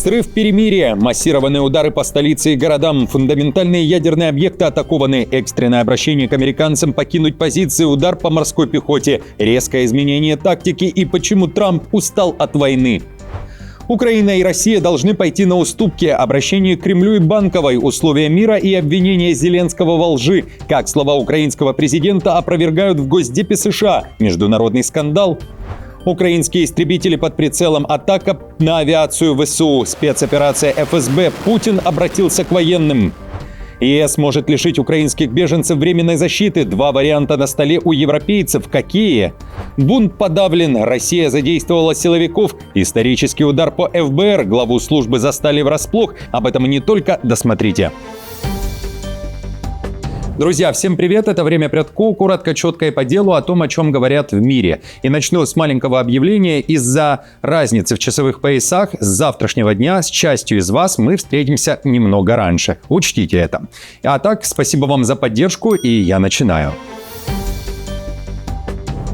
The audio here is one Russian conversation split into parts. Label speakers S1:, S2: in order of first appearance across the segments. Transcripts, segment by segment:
S1: Срыв перемирия, массированные удары по столице и городам, фундаментальные ядерные объекты атакованы, экстренное обращение к американцам покинуть позиции, удар по морской пехоте, резкое изменение тактики и почему Трамп устал от войны. Украина и Россия должны пойти на уступки, обращение к Кремлю и Банковой, условия мира и обвинения Зеленского во лжи. Как слова украинского президента опровергают в Госдепе США. Международный скандал. Украинские истребители под прицелом, атака на авиацию ВСУ, спецоперация ФСБ, Путин обратился к военным. ЕС может лишить украинских беженцев временной защиты. Два варианта на столе у европейцев. Какие? Бунт подавлен. Россия задействовала силовиков. Исторический удар по ФБР. Главу службы застали врасплох. Об этом и не только. Досмотрите. Друзья, всем привет! Это «Время Прядко», коротко, четко и по делу о том, о чем говорят в мире. И начну с маленького объявления. Из-за разницы в часовых поясах с завтрашнего дня с частью из вас мы встретимся немного раньше. Учтите это. А так, спасибо вам за поддержку, и я начинаю.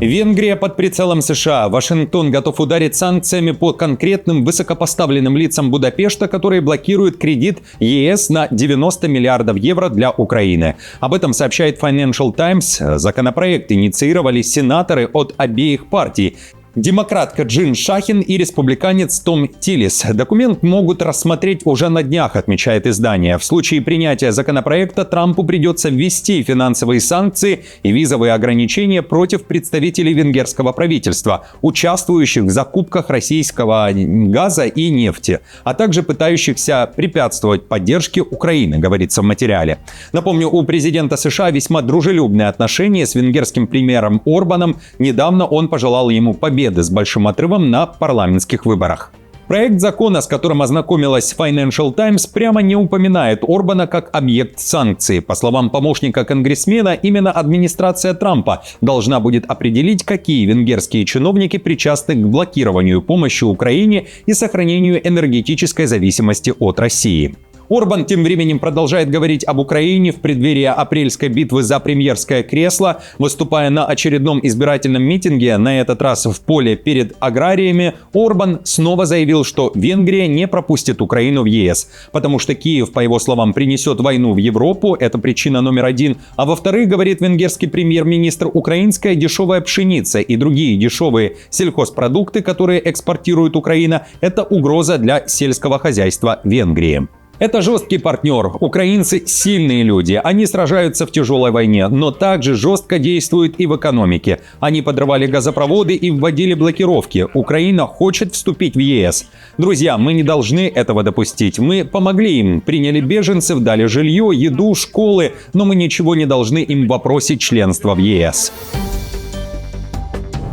S1: Венгрия под прицелом США. Вашингтон готов ударить санкциями по конкретным высокопоставленным лицам Будапешта, которые блокируют кредит ЕС на 90 миллиардов евро для Украины. Об этом сообщает Financial Times. Законопроект инициировали сенаторы от обеих партий. Демократка Джин Шахин и республиканец Том Тиллис. Документ могут рассмотреть уже на днях, отмечает издание. В случае принятия законопроекта Трампу придется ввести финансовые санкции и визовые ограничения против представителей венгерского правительства, участвующих в закупках российского газа и нефти, а также пытающихся препятствовать поддержке Украины, говорится в материале. Напомню, у президента США весьма дружелюбные отношения с венгерским премьером Орбаном. Недавно он пожелал ему победы с большим отрывом на парламентских выборах. Проект закона, с которым ознакомилась Financial Times, прямо не упоминает Орбана как объект санкций. По словам помощника конгрессмена, именно администрация Трампа должна будет определить, какие венгерские чиновники причастны к блокированию помощи Украине и сохранению энергетической зависимости от России. Орбан тем временем продолжает говорить об Украине в преддверии апрельской битвы за премьерское кресло. Выступая на очередном избирательном митинге, на этот раз в поле перед аграриями, Орбан снова заявил, что Венгрия не пропустит Украину в ЕС, потому что Киев, по его словам, принесет войну в Европу, это причина номер один. А во-вторых, говорит венгерский премьер-министр, украинская дешевая пшеница и другие дешевые сельхозпродукты, которые экспортирует Украина, это угроза для сельского хозяйства Венгрии. Это жесткий партнер. Украинцы – сильные люди. Они сражаются в тяжелой войне, но также жестко действуют и в экономике. Они подрывали газопроводы и вводили блокировки. Украина хочет вступить в ЕС. Друзья, мы не должны этого допустить. Мы помогли им, приняли беженцев, дали жилье, еду, школы, но мы ничего не должны им в вопросе членства в ЕС.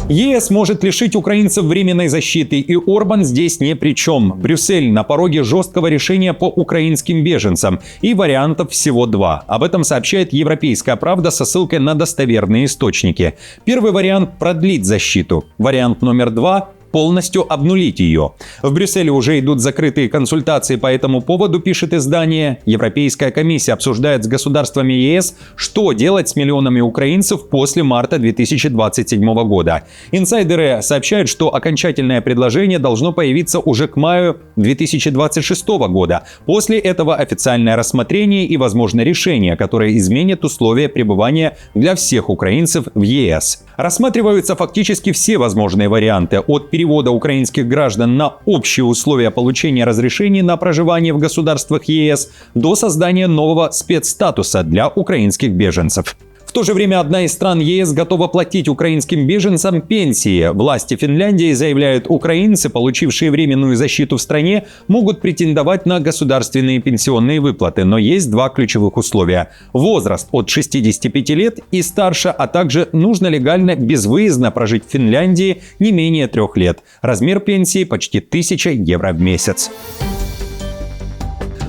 S1: ЕС может лишить украинцев временной защиты, и Орбан здесь ни при чем. Брюссель на пороге жесткого решения по украинским беженцам, и вариантов всего два. Об этом сообщает «Европейская правда» со ссылкой на достоверные источники. Первый вариант – продлить защиту. Вариант номер два – полностью обнулить ее. В Брюсселе уже идут закрытые консультации по этому поводу, пишет издание. Европейская комиссия обсуждает с государствами ЕС, что делать с миллионами украинцев после марта 2027 года. Инсайдеры сообщают, что окончательное предложение должно появиться уже к маю 2026 года. После этого официальное рассмотрение и, возможно, решение, которое изменит условия пребывания для всех украинцев в ЕС. Рассматриваются фактически все возможные варианты, от перевода украинских граждан на общие условия получения разрешений на проживание в государствах ЕС до создания нового спецстатуса для украинских беженцев. В то же время одна из стран ЕС готова платить украинским беженцам пенсии. Власти Финляндии заявляют, украинцы, получившие временную защиту в стране, могут претендовать на государственные пенсионные выплаты. Но есть два ключевых условия. Возраст от 65 лет и старше, а также нужно легально безвыездно прожить в Финляндии не менее 3 лет. Размер пенсии почти 1000 евро в месяц.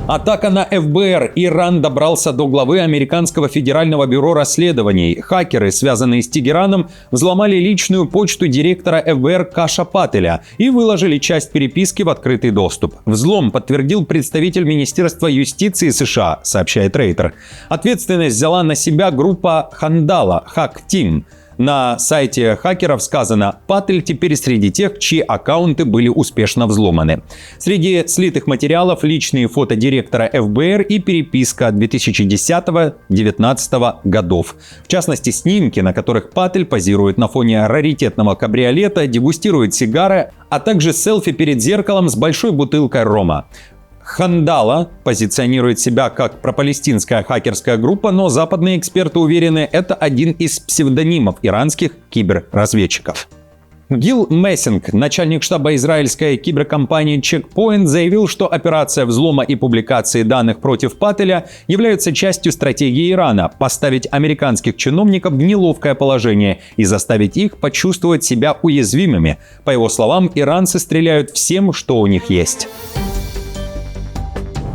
S1: Атака на ФБР. Иран добрался до главы Американского федерального бюро расследований. Хакеры, связанные с Тегераном, взломали личную почту директора ФБР Каша Пателя и выложили часть переписки в открытый доступ. Взлом подтвердил представитель Министерства юстиции США, сообщает Рейтер. Ответственность взяла на себя группа Хандала, Хак Тим. На сайте хакеров сказано: Паттель теперь среди тех, чьи аккаунты были успешно взломаны. Среди слитых материалов личные фото директора ФБР и переписка 2010-2019 годов. В частности, снимки, на которых Паттель позирует на фоне раритетного кабриолета, дегустирует сигары, а также селфи перед зеркалом с большой бутылкой рома. Хандала позиционирует себя как пропалестинская хакерская группа, но западные эксперты уверены, это один из псевдонимов иранских киберразведчиков. Гил Мессинг, начальник штаба израильской киберкомпании Checkpoint, заявил, что операция взлома и публикации данных против Паттеля являются частью стратегии Ирана – поставить американских чиновников в неловкое положение и заставить их почувствовать себя уязвимыми. По его словам, иранцы стреляют всем, что у них есть.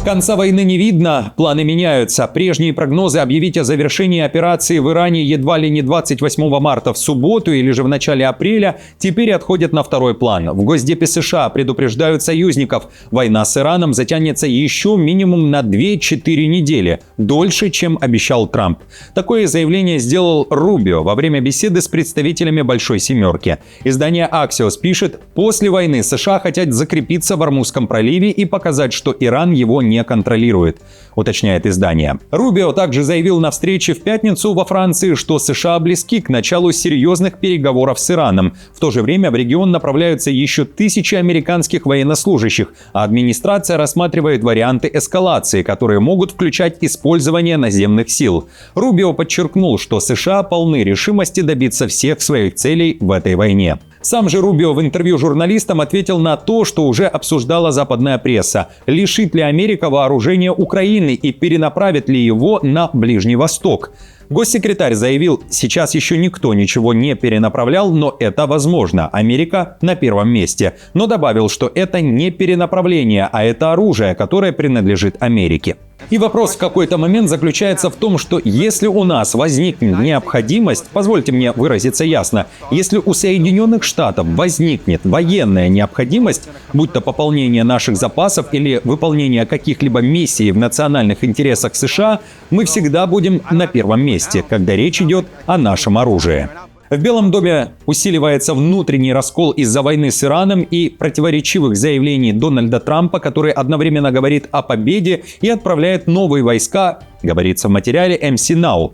S1: Конца войны не видно, планы меняются. Прежние прогнозы объявить о завершении операции в Иране едва ли не 28 марта в субботу или же в начале апреля теперь отходят на второй план. В Госдепе США предупреждают союзников: война с Ираном затянется еще минимум на 2-4 недели, дольше, чем обещал Трамп. Такое заявление сделал Рубио во время беседы с представителями Большой Семерки. Издание Axios пишет: после войны США хотят закрепиться в Ормузском проливе и показать, что Иран его не контролирует, уточняет издание. Рубио также заявил на встрече в пятницу во Франции, что США близки к началу серьезных переговоров с Ираном. В то же время в регион направляются еще тысячи американских военнослужащих, а администрация рассматривает варианты эскалации, которые могут включать использование наземных сил. Рубио подчеркнул, что США полны решимости добиться всех своих целей в этой войне. Сам же Рубио в интервью журналистам ответил на то, что уже обсуждала западная пресса. Лишит ли Америка вооружения Украины и перенаправит ли его на Ближний Восток? Госсекретарь заявил: сейчас еще никто ничего не перенаправлял, но это возможно. Америка на первом месте. Но добавил, что это не перенаправление, а это оружие, которое принадлежит Америке. И вопрос в какой-то момент заключается в том, что если у нас возникнет необходимость, позвольте мне выразиться ясно, если у Соединенных Штатов возникнет военная необходимость, будь то пополнение наших запасов или выполнение каких-либо миссий в национальных интересах США, мы всегда будем на первом месте, когда речь идет о нашем оружии. В Белом доме усиливается внутренний раскол из-за войны с Ираном и противоречивых заявлений Дональда Трампа, который одновременно говорит о победе и отправляет новые войска, говорится в материале MC Now.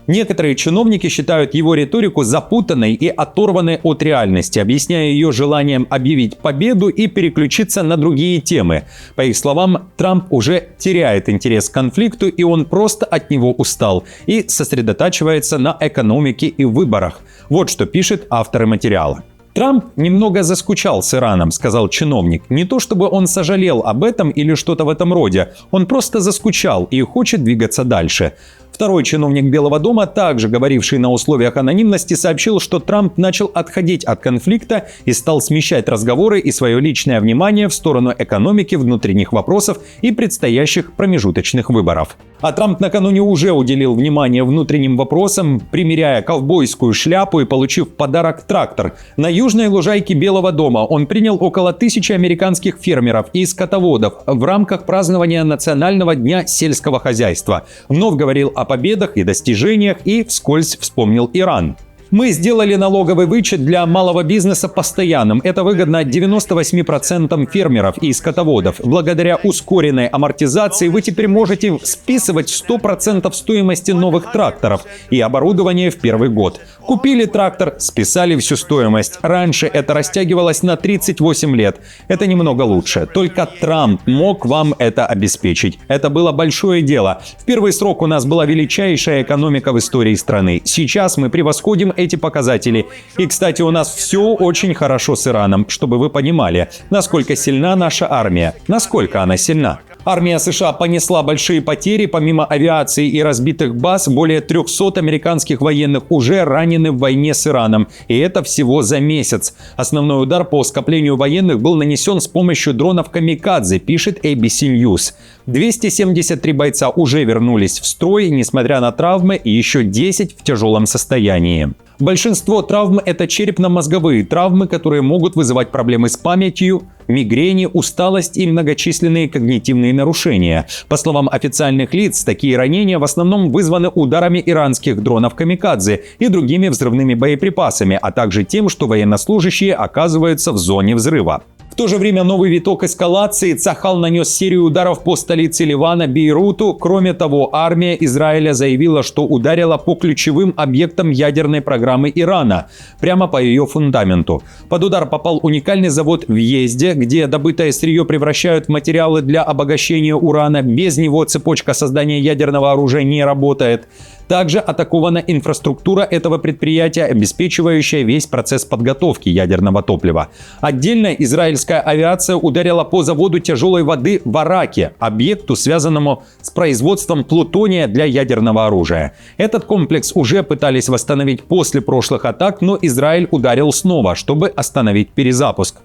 S1: Некоторые чиновники считают его риторику запутанной и оторванной от реальности, объясняя ее желанием объявить победу и переключиться на другие темы. По их словам, Трамп уже теряет интерес к конфликту, и он просто от него устал и сосредотачивается на экономике и выборах. Вот что пишет авторы материала. Трамп немного заскучал с Ираном, сказал чиновник. Не то чтобы он сожалел об этом или что-то в этом роде, он просто заскучал и хочет двигаться дальше. Второй чиновник Белого дома, также говоривший на условиях анонимности, сообщил, что Трамп начал отходить от конфликта и стал смещать разговоры и свое личное внимание в сторону экономики, внутренних вопросов и предстоящих промежуточных выборов. А Трамп накануне уже уделил внимание внутренним вопросам, примеряя ковбойскую шляпу и получив в подарок трактор. На южной лужайке Белого дома он принял около 1000 американских фермеров и скотоводов в рамках празднования Национального дня сельского хозяйства. Вновь говорил о победах и достижениях и вскользь вспомнил Иран. Мы сделали налоговый вычет для малого бизнеса постоянным. Это выгодно 98% фермеров и скотоводов. Благодаря ускоренной амортизации вы теперь можете списывать 100% стоимости новых тракторов и оборудования в первый год. Купили трактор, списали всю стоимость. Раньше это растягивалось на 38 лет. Это немного лучше. Только Трамп мог вам это обеспечить. Это было большое дело. В первый срок у нас была величайшая экономика в истории страны. Сейчас мы превосходим эти показатели. И, кстати, у нас все очень хорошо с Ираном, чтобы вы понимали, насколько сильна наша армия. Насколько она сильна. Армия США понесла большие потери. Помимо авиации и разбитых баз, более 300 американских военных уже ранены в войне с Ираном. И это всего за месяц. Основной удар по скоплению военных был нанесен с помощью дронов «Камикадзе», пишет ABC News. 273 бойца уже вернулись в строй, несмотря на травмы, и еще 10 в тяжелом состоянии. Большинство травм – это черепно-мозговые травмы, которые могут вызывать проблемы с памятью, мигрени, усталость и многочисленные когнитивные нарушения. По словам официальных лиц, такие ранения в основном вызваны ударами иранских дронов «Камикадзе» и другими взрывными боеприпасами, а также тем, что военнослужащие оказываются в зоне взрыва. В то же время новый виток эскалации. Цахал нанес серию ударов по столице Ливана Бейруту. Кроме того, армия Израиля заявила, что ударила по ключевым объектам ядерной программы Ирана, прямо по ее фундаменту. Под удар попал уникальный завод в Езде, где добытое сырье превращают в материалы для обогащения урана. Без него цепочка создания ядерного оружия не работает. Также атакована инфраструктура этого предприятия, обеспечивающая весь процесс подготовки ядерного топлива. Отдельно израильская авиация ударила по заводу тяжелой воды в Араке, объекту, связанному с производством плутония для ядерного оружия. Этот комплекс уже пытались восстановить после прошлых атак, но Израиль ударил снова, чтобы остановить перезапуск.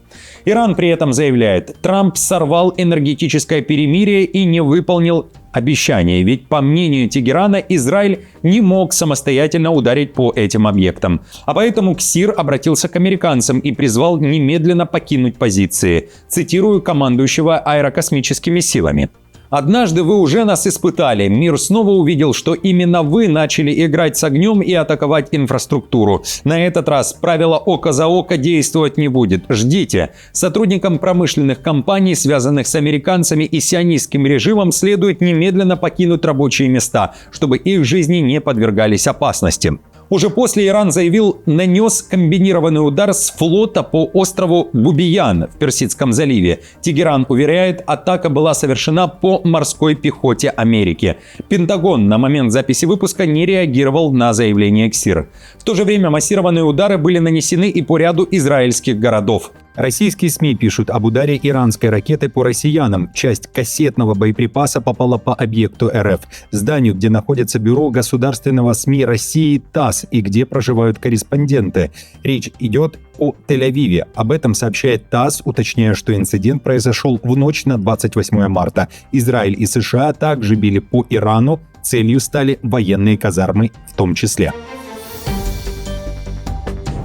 S1: Иран при этом заявляет, Трамп сорвал энергетическое перемирие и не выполнил обещание, ведь, по мнению Тегерана, Израиль не мог самостоятельно ударить по этим объектам. А поэтому КСИР обратился к американцам и призвал немедленно покинуть позиции. Цитирую командующего аэрокосмическими силами. «Однажды вы уже нас испытали. Мир снова увидел, что именно вы начали играть с огнем и атаковать инфраструктуру. На этот раз правило око за око действовать не будет. Ждите. Сотрудникам промышленных компаний, связанных с американцами и сионистским режимом, следует немедленно покинуть рабочие места, чтобы их жизни не подвергались опасности». Уже после Иран заявил, нанес комбинированный удар с флота по острову Бубиян в Персидском заливе. Тегеран уверяет, атака была совершена по морской пехоте Америки. Пентагон на момент записи выпуска не реагировал на заявление КСИР. В то же время массированные удары были нанесены и по ряду израильских городов. Российские СМИ пишут об ударе иранской ракеты по россиянам. Часть кассетного боеприпаса попала по объекту РФ, зданию, где находится бюро государственного СМИ России ТАСС и где проживают корреспонденты. Речь идет о Тель-Авиве. Об этом сообщает ТАСС, уточняя, что инцидент произошел в ночь на 28 марта. Израиль и США также били по Ирану. Целью стали военные казармы в том числе.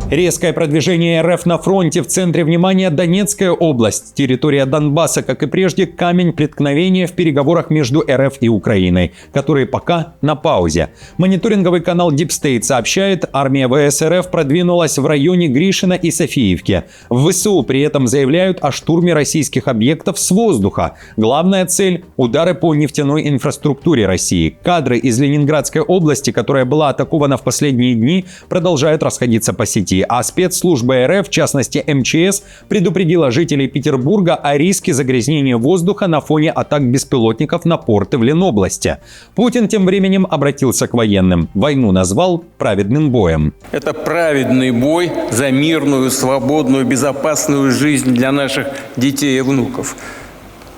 S1: Резкое продвижение РФ на фронте. В центре внимания Донецкая область. Территория Донбасса, как и прежде, камень преткновения в переговорах между РФ и Украиной, которые пока на паузе. Мониторинговый канал Deep State сообщает, армия ВС РФ продвинулась в районе Гришина и Софиевки. В ВСУ при этом заявляют о штурме российских объектов с воздуха. Главная цель – удары по нефтяной инфраструктуре России. Кадры из Ленинградской области, которая была атакована в последние дни, продолжают расходиться по сети. А спецслужба РФ, в частности МЧС, предупредила жителей Петербурга о риске загрязнения воздуха на фоне атак беспилотников на порты в Ленобласти. Путин тем временем обратился к военным. Войну назвал праведным боем.
S2: Это праведный бой за мирную, свободную, безопасную жизнь для наших детей и внуков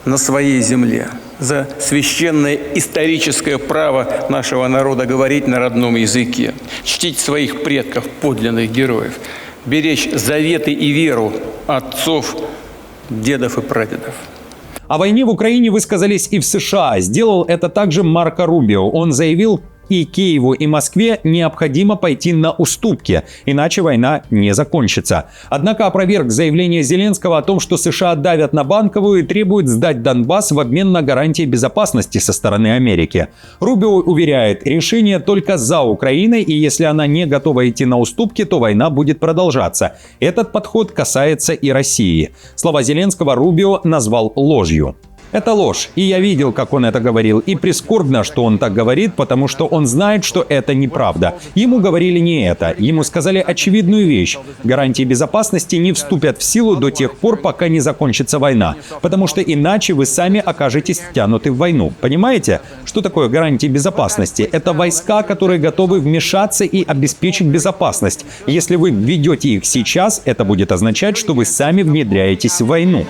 S2: на своей земле. За священное историческое право нашего народа говорить на родном языке, чтить своих предков, подлинных героев, беречь заветы и веру отцов, дедов и прадедов.
S1: О войне в Украине высказались и в США. Сделал это также Марко Рубио. Он заявил, и Киеву, и Москве необходимо пойти на уступки, иначе война не закончится. Однако опроверг заявление Зеленского о том, что США давят на Банковую и требуют сдать Донбасс в обмен на гарантии безопасности со стороны Америки. Рубио уверяет, решение только за Украиной, и если она не готова идти на уступки, то война будет продолжаться. Этот подход касается и России. Слова Зеленского Рубио назвал ложью. Это ложь, и я видел, как он это говорил, и прискорбно, что он так говорит, потому что он знает, что это неправда. Ему говорили не это, ему сказали очевидную вещь. Гарантии безопасности не вступят в силу до тех пор, пока не закончится война, потому что иначе вы сами окажетесь втянуты в войну. Понимаете, что такое гарантии безопасности? Это войска, которые готовы вмешаться и обеспечить безопасность. Если вы введете их сейчас, это будет означать, что вы сами внедряетесь в войну.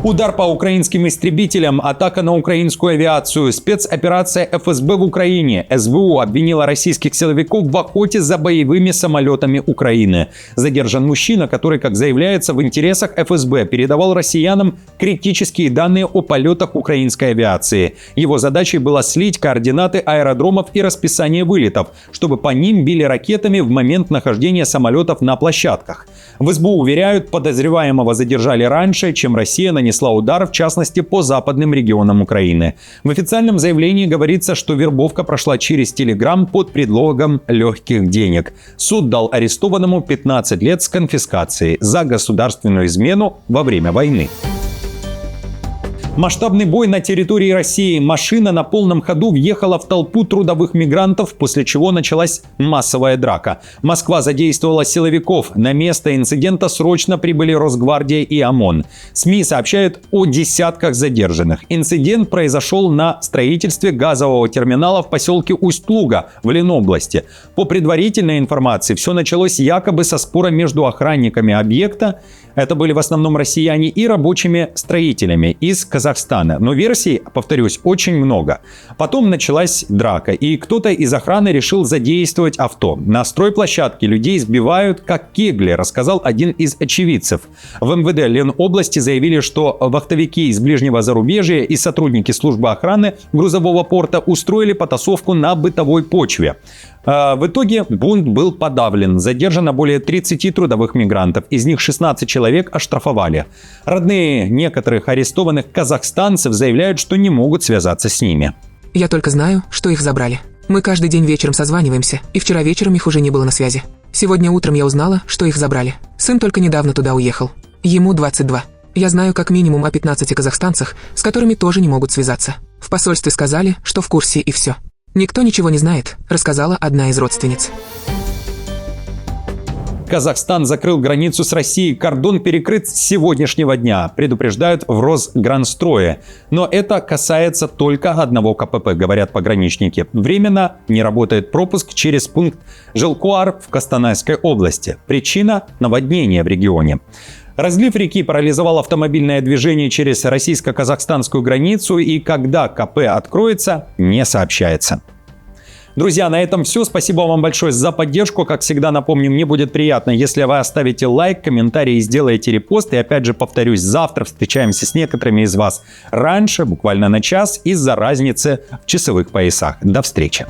S1: Удар по украинским истребителям, атака на украинскую авиацию, спецоперация ФСБ в Украине. СБУ обвинила российских силовиков в охоте за боевыми самолетами Украины. Задержан мужчина, который, как заявляется, в интересах ФСБ передавал россиянам критические данные о полетах украинской авиации. Его задачей было слить координаты аэродромов и расписание вылетов, чтобы по ним били ракетами в момент нахождения самолетов на площадках. В СБУ уверяют, подозреваемого задержали раньше, чем Россия нанесла удар, в частности, по западным регионам Украины. В официальном заявлении говорится, что вербовка прошла через Telegram под предлогом легких денег. Суд дал арестованному 15 лет с конфискацией за государственную измену во время войны. Масштабный бой на территории России. Машина на полном ходу въехала в толпу трудовых мигрантов, после чего началась массовая драка. Москва задействовала силовиков. На место инцидента срочно прибыли Росгвардия и ОМОН. СМИ сообщают о десятках задержанных. Инцидент произошел на строительстве газового терминала в поселке Усть-Луга в Ленобласти. По предварительной информации, все началось якобы со спора между охранниками объекта, это были в основном россияне, и рабочими строителями из Казахстана. Но версий, повторюсь, очень много. Потом началась драка, и кто-то из охраны решил задействовать авто. На стройплощадке людей сбивают как кегли, рассказал один из очевидцев. В МВД Ленобласти заявили, что вахтовики из ближнего зарубежья и сотрудники службы охраны грузового порта устроили потасовку на бытовой почве. В итоге бунт был подавлен. Задержано более 30 трудовых мигрантов. Из них 16 человек оштрафовали. Родные некоторых арестованных казахстанцев заявляют, что не могут связаться с ними.
S3: Я только знаю, что их забрали. Мы каждый день вечером созваниваемся, и вчера вечером их уже не было на связи. Сегодня утром я узнала, что их забрали. Сын только недавно туда уехал. Ему 22. Я знаю как минимум о 15 казахстанцах, с которыми тоже не могут связаться. В посольстве сказали, что в курсе, и все. «Никто ничего не знает», — рассказала одна из родственниц.
S1: Казахстан закрыл границу с Россией. Кордон перекрыт с сегодняшнего дня, предупреждают в Росгранстрое. Но это касается только одного КПП, говорят пограничники. Временно не работает пропуск через пункт Жилкуар в Костанайской области. Причина – наводнение в регионе. Разлив реки парализовал автомобильное движение через российско-казахстанскую границу, и когда КП откроется, не сообщается. Друзья, на этом все. Спасибо вам большое за поддержку. Как всегда, напомню, мне будет приятно, если вы оставите лайк, комментарий и сделаете репост. И опять же, повторюсь, завтра встречаемся с некоторыми из вас раньше, буквально на час, из-за разницы в часовых поясах. До встречи.